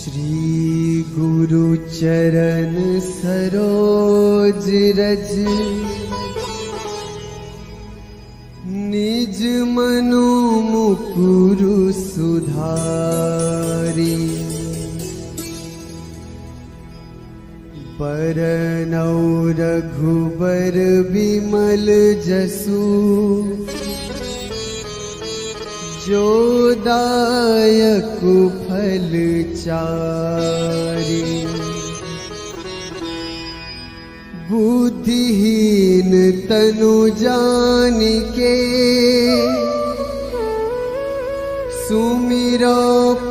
श्री गुरु चरण सरोज रज निज मनु मुकुरु सुधारी बरनौ रघुबर बिमल जसु जो दायक फल चारि बुद्धिहीन तनु जानिके सुमिरो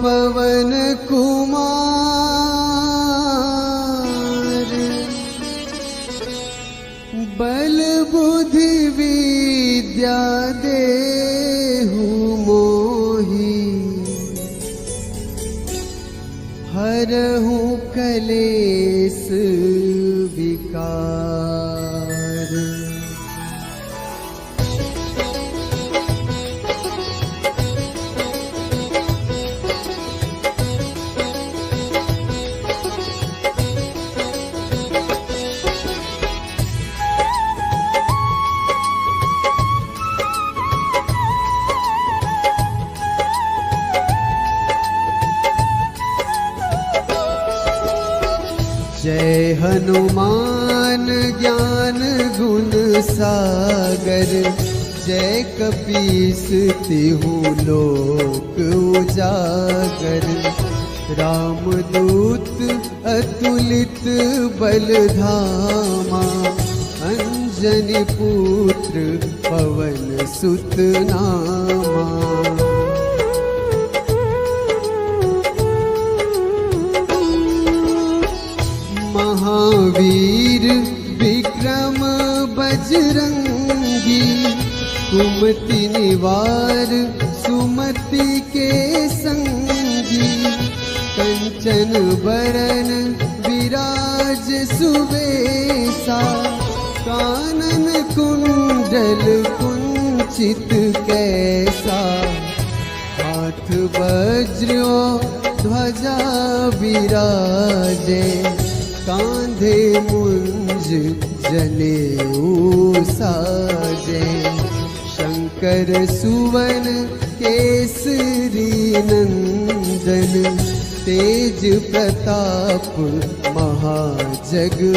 पवन कुमार बल बुद्धि विद्या देहु मोहि हरहु कलेस विकार। जय हनुमान ज्ञान गुण सागर जय कपीस तिहु लोक उजागर रामदूत अतुलित बल धामा अंजनी पुत्र पवन सुत नामा। महावीर विक्रम बजरंगी कुमति निवार सुमति के संगी कंचन बरन विराज सुबेसा कानन कुंडल कुंचित कैसा हाथ वज्र ध्वजा विराजे कांधे मुंज जनेऊ साजे शंकर सुवन केसरी नंदन तेज प्रताप महाजगवंदन।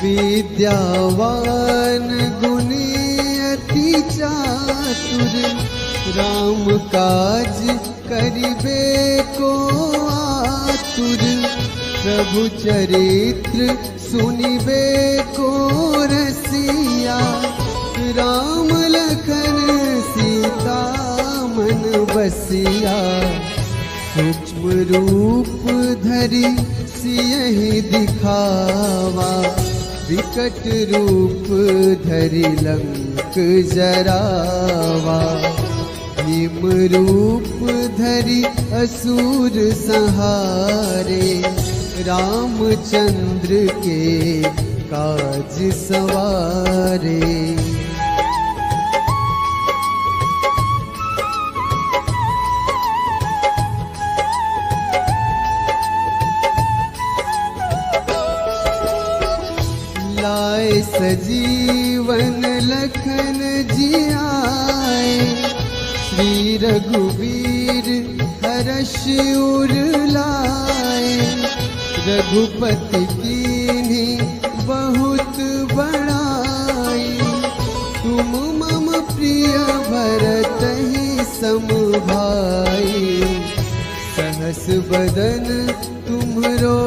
विद्यावान गुणी अति चातुर राम काज करिबे को आतुर प्रभु चरित्र सुनिबे को रसिया राम लखन सीता मन बसिया सूक्ष्म रूप धरि सियहि दिखावा विकट रूप धरि लंक जरावा भीम रूप धरि असुर संहारे रामचंद्र के काज सवारे। लाए सजीवन लखन जियाए श्री रघुवीर हर्ष उर लाए रघुपति कीन्ही बहुत बड़ाई तुम मम प्रिय भरतहि सम भाई सहस बदन तुम्हरो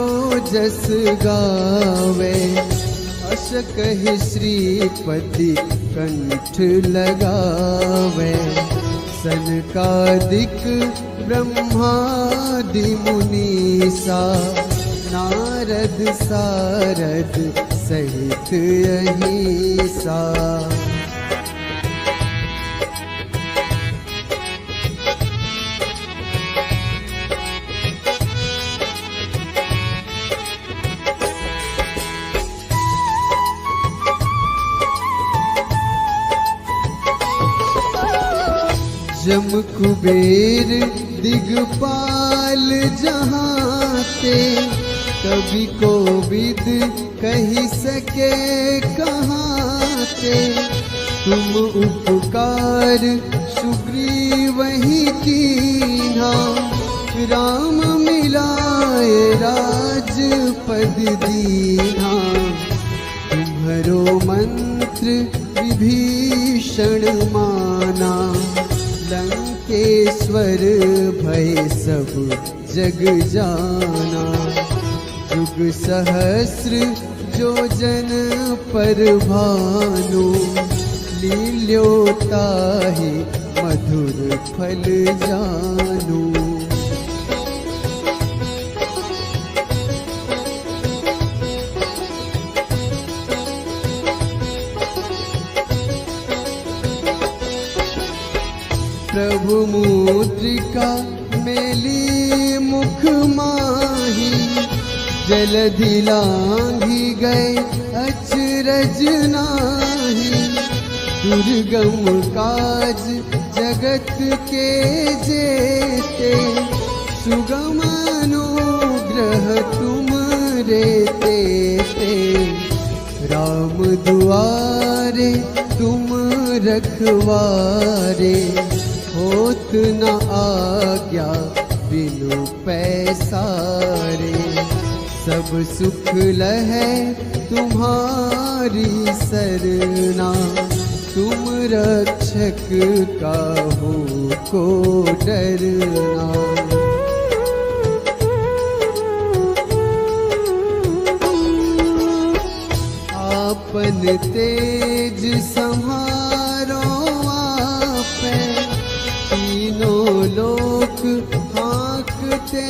जस गावे अस कहि श्रीपति कंठ लगावे सनकादिक ब्रह्मादि मुनीसा नारद सारद सहित अहिसा। जम कुबेर दिगपाल जहाँ ते, कभी कोविद कही सके कहाँ ते। तुम उपकार सुग्रीव ही कीन्हा, राम मिलाए राजपद दीन्हा। तुम्हरो मंत्र विभीषण माना, लंकेश्वर भय सब जग जाना। युग सहस्र जो जन पर भानु, लील्योता ही मधुर फल जानू। प्रभु मुद्रिका मेली मुख माही, जलधि लांघी गए अचरज नाही। दुर्गम काज जगत के जेते, सुगम अनुग्रह तुम रे तेते। राम दुआरे तुम रखवारे, होत न आज्ञा बिनु पैसारे। सब सुख लहै तुम्हारी सरना, तुम रक्षक काहू को डरना। आपन तेज सम्हारो आपै, तीनों लोक हाँकते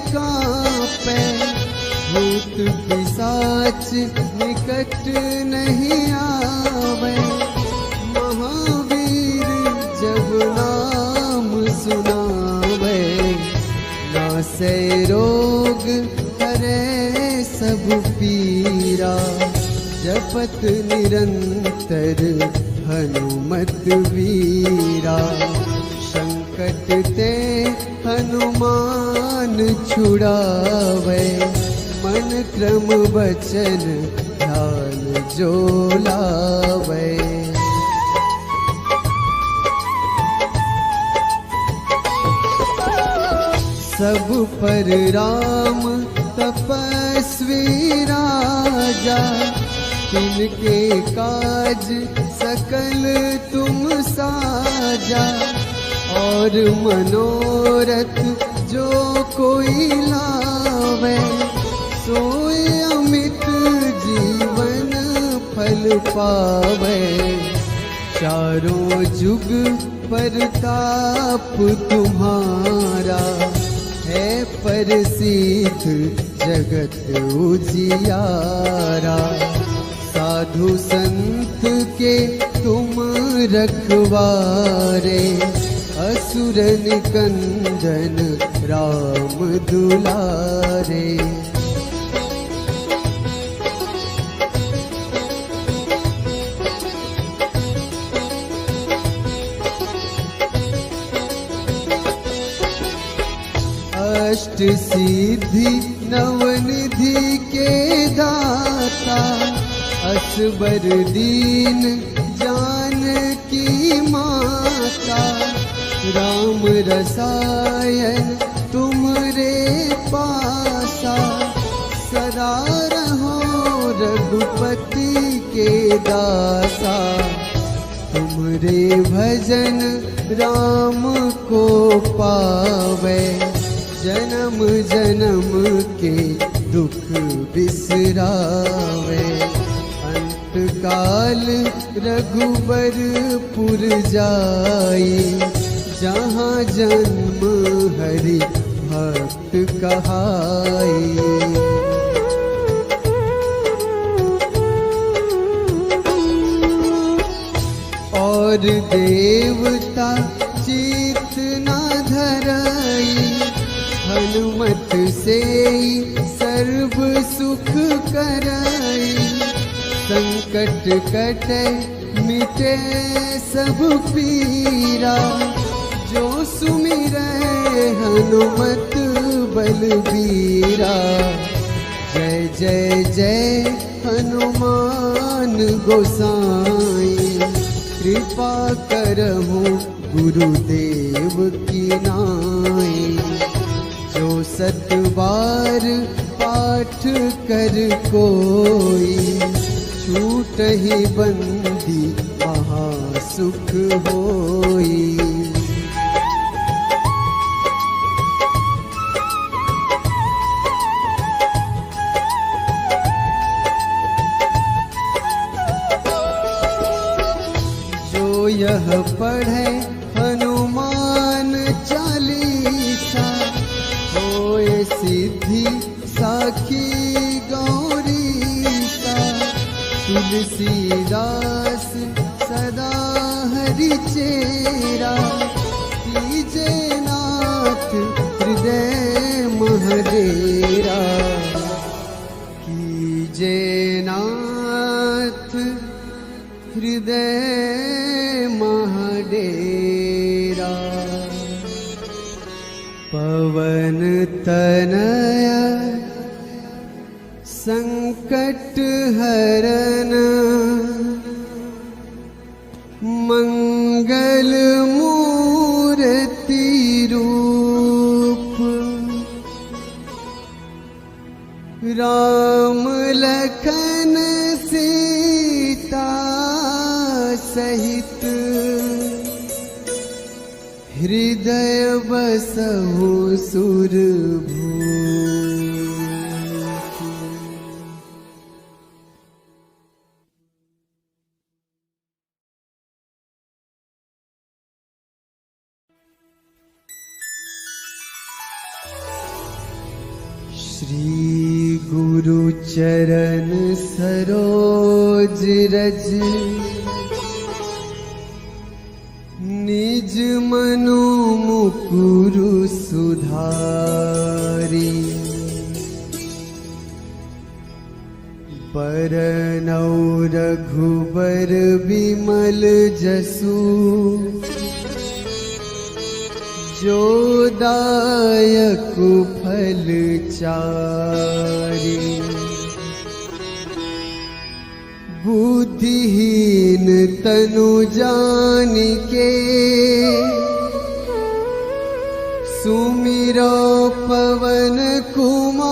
कांपै। भूत पिशाच निकट नहीं आवे, महावीर जब नाम सुनावे। नासै रोग हरै सब पीरा, जपत निरंतर हनुमत वीरा। संकट ते हनुमान छुड़ावे, मन क्रम वचन ध्यान जो लावे। सब पर राम तपस्वी राजा, तिनके काज सकल तुम साजा। और मनोरथ जो कोई लावे, सोई अमित जीवन फल पावे। चारों जुग परताप तुम्हारा, है प्रसिद्ध जगत उजियारा। साधु संत के तुम रखवारे, असुर निकंदन राम दुलारे। अष्ट सिद्धि नवनिधि के दाता, असबर दीन जानकी माता। राम रसायन तुमरे पासा, सदा रहो रघुपति के दासा। तुमरे भजन राम को पावे, जन्म जन्म के दुख बिसरावे। अंत काल रघुबरपुर जाई, जहाँ जन्म हरि भक्त कहाई। और देवता चित न धरई, हनुमत से सर्व सुख करई। संकट कटे मिटे सब पीरा, जो सुमिरै हनुमत बलबीरा। जय जय जय हनुमान गोसाई, कृपा करहु गुरुदेव की नाई। जो 7 बार पाठ कर कोई, छूटहि बंदी महासुख होई। जो यह पढ़े हनुमान चालीसा, होए सिद्धि साखी गौरीसा। तुलसीदास सदा हरि चेरा, कीजे नाथ हृदय महडेरा। कीजे नाथ हृदय महडेरा। पवन तनय संकट हरन, मंगल मूर्ति रूप। राम लखन सीता सहित, हृदय बसहु सुरभूप। श्री गुरु चरण सरोज रज, निज मनु मुकुरु सुधारी। बरनौ रघुबर बिमल जसु, जो दायक फल चारि। बुद्धिहीन तनु जानिके, सुमिरो पवन कुमार।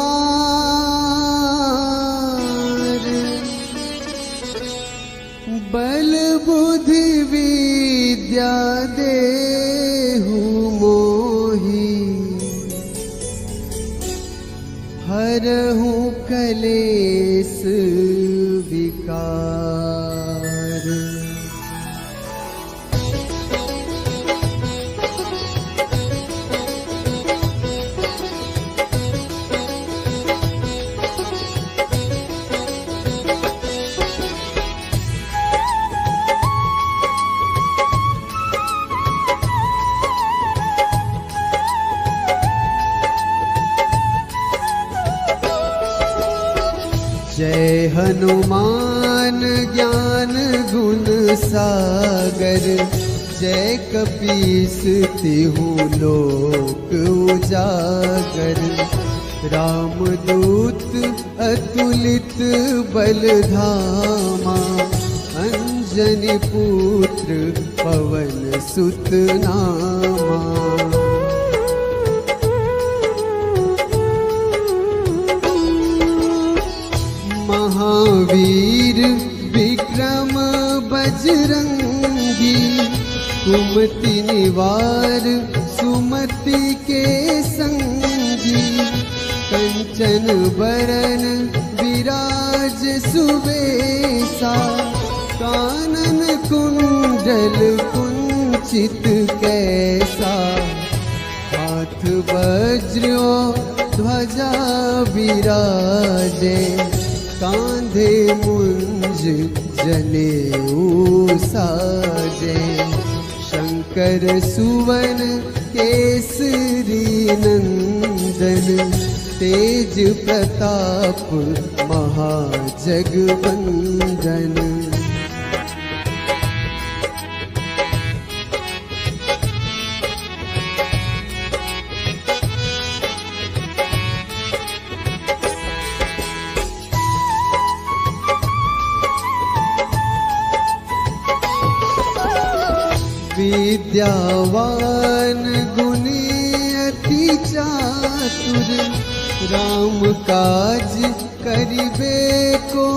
बल बुद्धि विद्या देहु मोहि, हरहु कलेस विकार। जय हनुमान ज्ञान गुण सागर, जय कपीस तिहु लोक उजागर। रामदूत अतुलित बल धामा, अंजनी पुत्र पवन सुत नामा। महावीर विक्रम बजरंगी, कुमति निवार सुमति के संगी। कंचन बरन विराज सुबेसा, कानन कुंडल कुंचित कैसा। हाथ वज्र ध्वजा विराजे, कांधे मुंज जनेऊ साजे। शंकर सुवन केसरी नंदन, तेज प्रताप महाजगवंदन। विद्यावान गुणी अति चातुर, राम काज करिबे को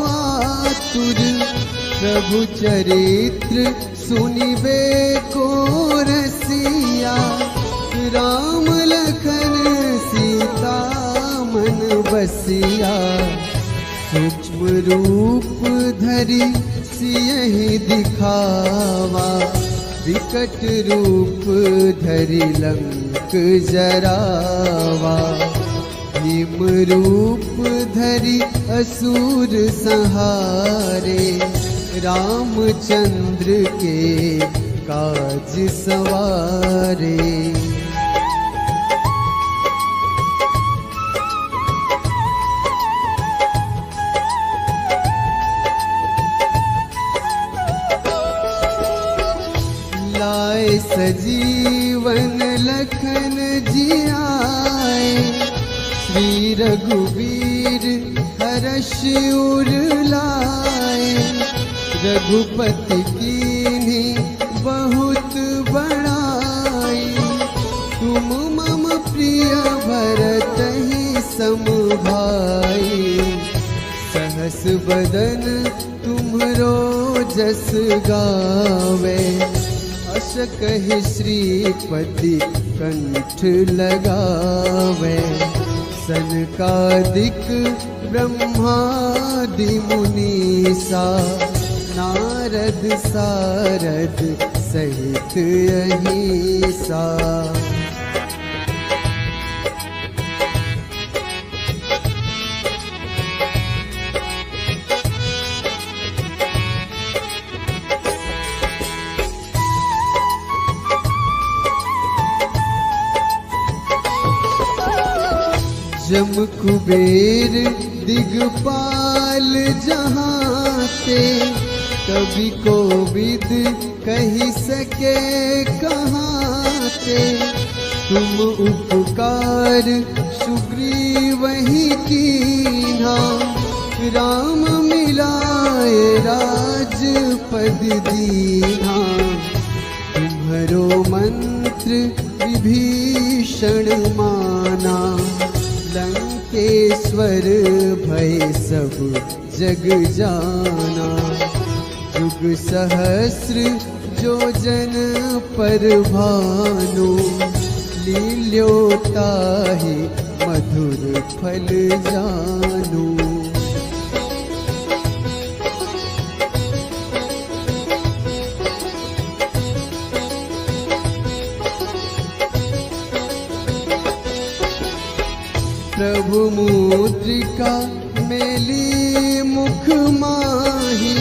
आतुर, प्रभु चरित्र सुनिबे को रसिया, राम लखन सीता मन बसिया, सूक्ष्म रूप धरि सियहि दिखावा, विकट रूप धरि लंक जरावा, भीम रूप धरि असुर संहारे, रामचंद्र के काज सवारे। लाए सजीवन लखन जियाए, श्री रघुवीर हर्ष उर लाए, रघुपति कीन्ही बहुत बड़ाई, तुम मम प्रिय भरतहि सम भाई, सहस बदन तुम्हरो जस गावे, अस कहि श्रीपति कंठ लगावे, सनकादिक ब्रह्मादि मुनीसा, नारद सारद सहित अहिसा। जम कुबेर दिगपाल जहाते, कवि कोविद कही सके कहाते, तुम उपकार सुग्रीवहि कीन्हा, राम मिलाए राजपद दीन्हा, तुम्हरो मंत्र विभीषण माना, लंकेश्वर भय सब जग जाना, युग सहस्र जो जन पर भानु, लील्योताहि मधुर फल जानू। प्रभु मुद्रिका मेली मुख माही,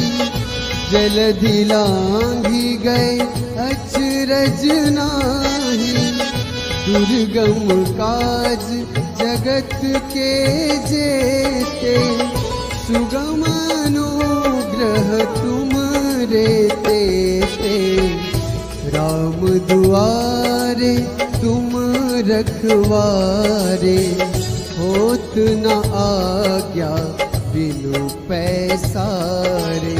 जलधि लांघि गए अचरज नाही, दुर्गम काज जगत के जेते, सुगम अनुग्रह तुम रे तेते, राम दुआरे तुम रखवारे, होत न आज्ञा बिनु पैसारे,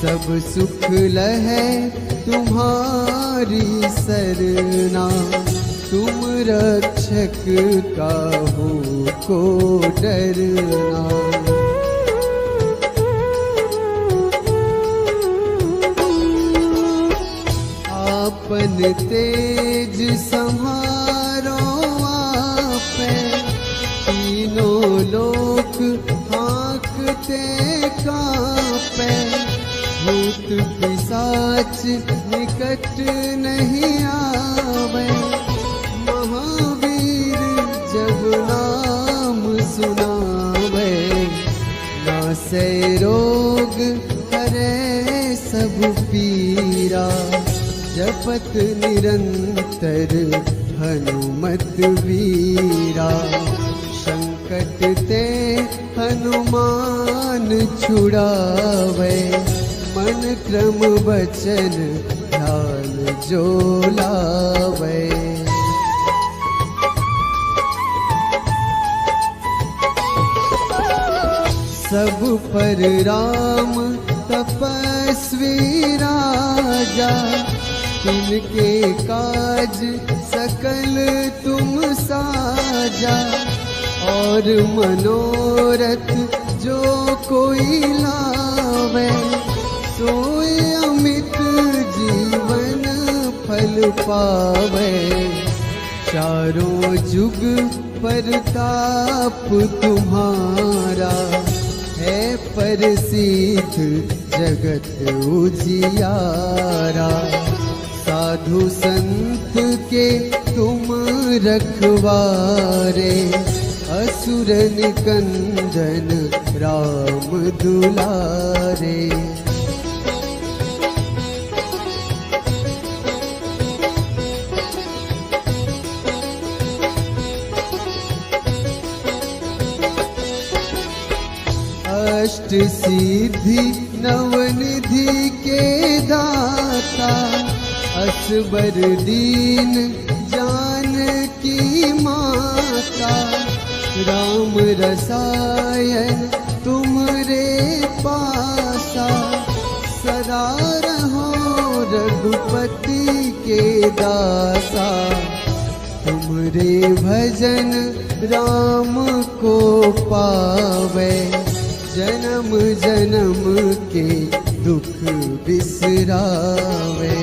सब सुख लहै तुम्हारी सरना, तुम रक्षक काहू को डरना। आपन तेज सम्हारो आपे, तीनों लोक हाँकते कांपे, भूत पिशाच निकट नहीं आवे, महावीर जब नाम सुनावे, नासै रोग हरै सब पीरा, जपत निरंतर हनुमत वीरा, संकट ते हनुमान छुड़ावे, मन क्रम वचन ध्यान जो लावे। सब पर राम तपस्वी राजा, तिनके काज सकल तुम साजा, और मनोरथ जो कोई लावे, सोई अमित जीवन फल पावे। चारों जुग परताप तुम्हारा, है प्रसिद्ध जगत उजियारा। साधु संत के तुम रखवारे, असुर निकंदन राम दुलारे। अष्ट सिद्धि नवनिधि के दाता, असबर दीन जानकी माता। राम रसायन तुमरे पासा, सदा रहो रघुपति के दासा। तुमरे भजन राम को पावे, जन्म जन्म के दुख बिसरावे।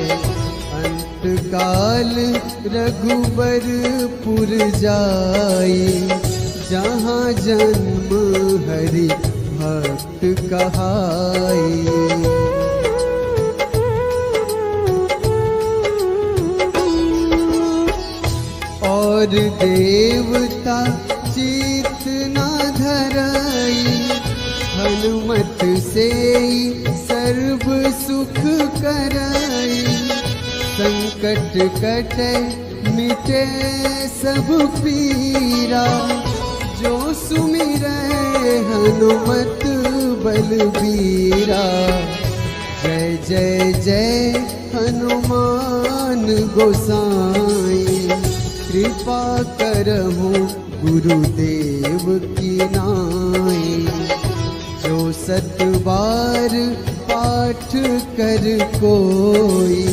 अंत काल रघुबरपुर जाई, जहाँ जन्म हरि भक्त कहाई। और देवता चित न धरई, हनुमत से सर्व सुख करई। संकट कटे मिटे सब पीरा, जो सुमिरै हनुमत बलबीरा। जय जय जय हनुमान गोसाई, कृपा करहु गुरुदेव की नाई। जो 7 बार पाठ कर कोई,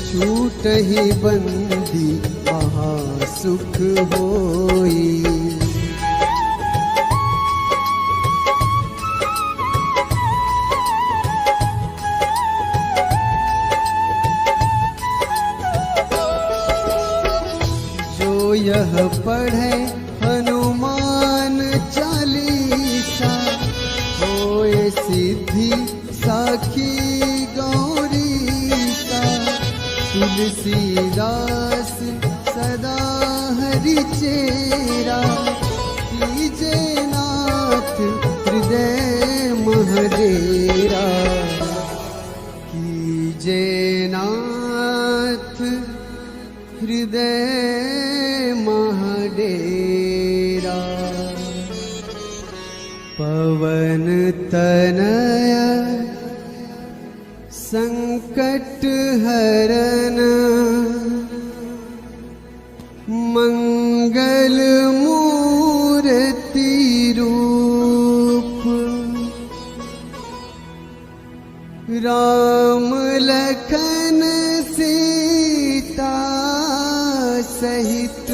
छूटहि बंदी महासुख होई। जो यह पढ़े हनुमान चालीसा, होए सिद्धि साखी गौरीसा। तुलसीदास सदा हरि चेरा, कीजे नाथ हृदय महडेरा। कीजे नाथ हृदय महडेरा। पवन तनया संकट हरन, मंगल मूर्ति रूप। राम लखन सीता सहित,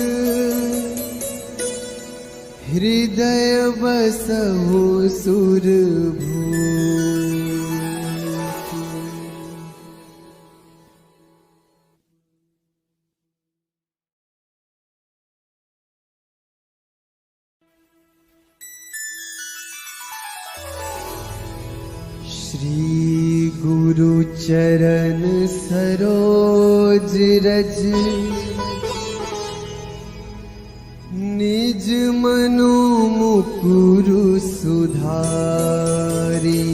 हृदय बसहु सुरभूप। श्री गुरु चरण सरोज रज, निज मनु मुकुरु सुधारी।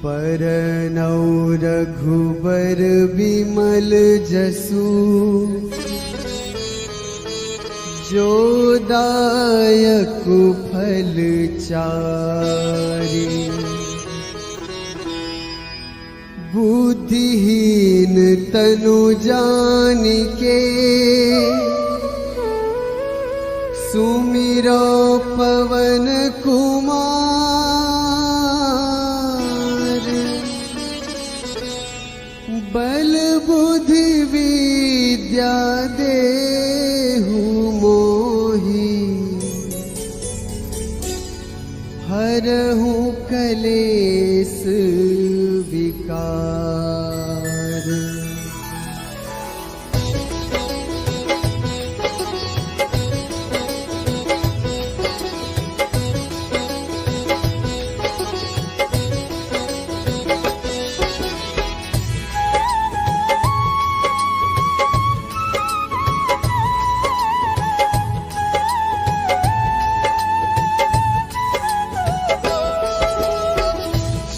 बरनौ रघुबर बिमल जसु, जो दायक फल चारि। बुद्धिहीन तनु जानिके, सुमिरो पवन कुमार। विद्या देहु मोहि, हरहु कलेस विकार।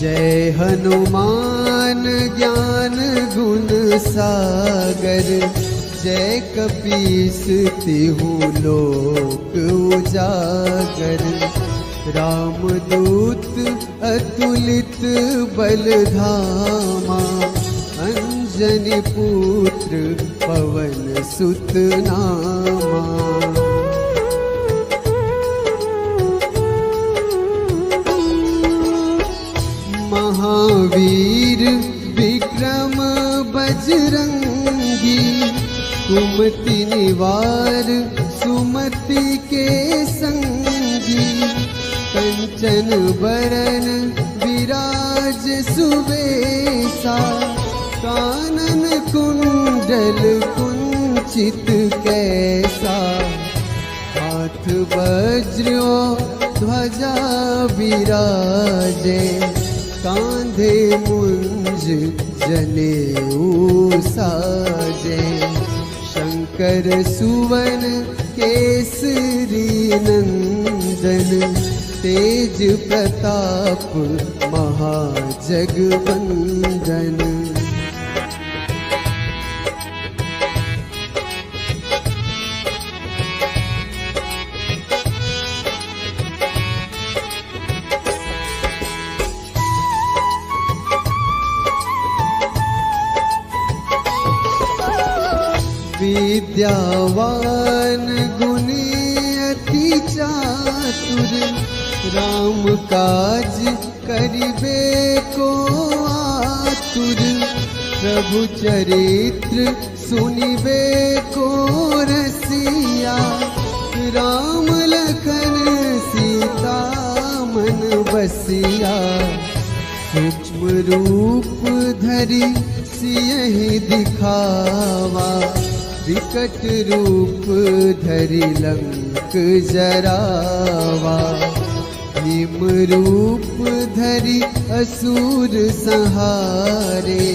जय हनुमान ज्ञान गुण सागर, जय कपीस तिहु लोक उजागर। रामदूत अतुलित बल धामा, अंजनी पुत्र पवन सुत नामा। महावीर विक्रम बजरंगी, कुमति निवार सुमति के संगी। कंचन बरन विराज सुबेसा, कानन कुंडल कुंचित कैसा। हाथ वज्र ध्वजा विराजे, कांधे मुंज जनेऊ साजे। शंकर सुवन केसरी नंदन, तेज प्रताप महाजगवंदन। विद्यावान गुणी अति चातुर, राम काज करिबे को आतुर। प्रभु चरित्र सुनिबे को रसिया, राम लखन सीता मन बसिया। सूक्ष्म रूप धरि सियहि दिखावा, विकट रूप धरि लंक जरावा। भीम रूप धरि असुर संहारे,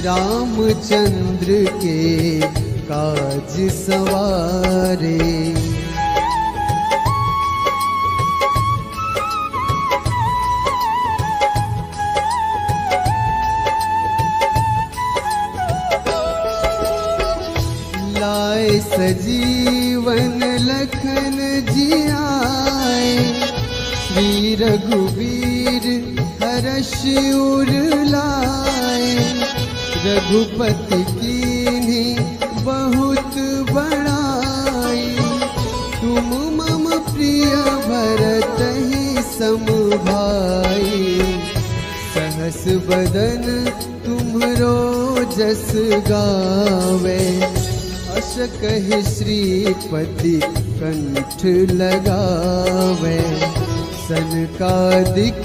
रामचंद्र के काज सवारे। लाए सजीवन लखन जियाए, श्री रघुवीर हर्ष उर लाए। रघुपति कीन्ही बहुत बड़ाई, तुम मम प्रिय भरतहि सम भाई। सहस बदन तुम्हरो जस गावे, अस कहि श्रीपति कंठ लगावे। सनकादिक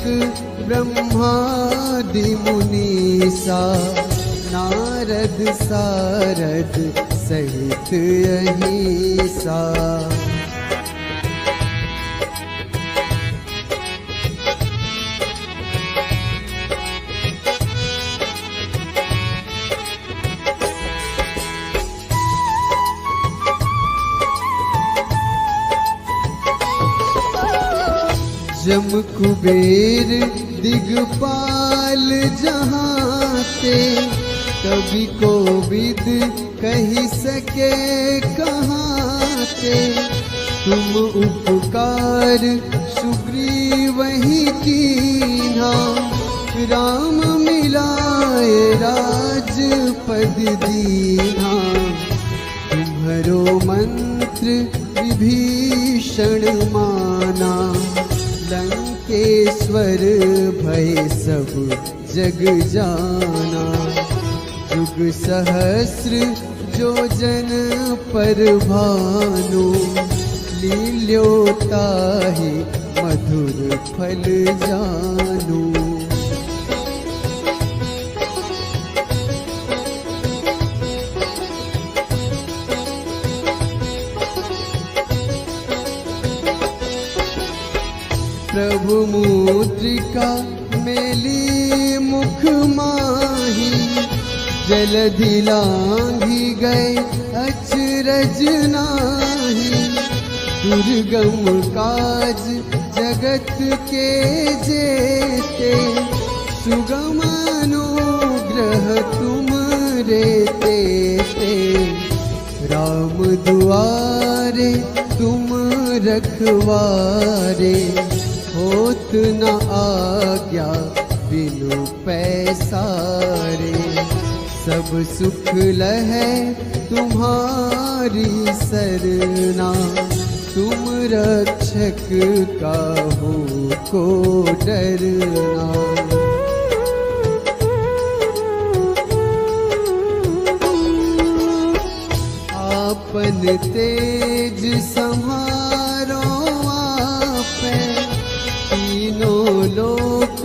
ब्रह्मादि मुनीसा, नारद सारद सहित अहिसा। जम कुबेर दिगपाल जहाते, कवि कोविद कही सके कहाते। तुम उपकार सुग्रीवहि कीन्हा, राम मिलाए राजपद दीन्हा। तुम्हरो मंत्र विभीषण माना, लंकेश्वर भय सब जग जाना। जुग सहस्र जो जन पर भानु, लील्यो ताहि मधुर फल जानू। प्रभु मुद्रिका मेली मुख माही, जलधि लांघी गए अचरज नाही। दुर्गम काज जगत के जेते, सुगम अनुग्रह तुम रे तेते। राम दुआरे तुम रखवारे, होत न आज्ञा बिनु पैसारे। सब सुख लहै तुम्हारी सरना, तुम रक्षक काहू को डरना। आपन तेज सम्हारो आपै, तीनों लोक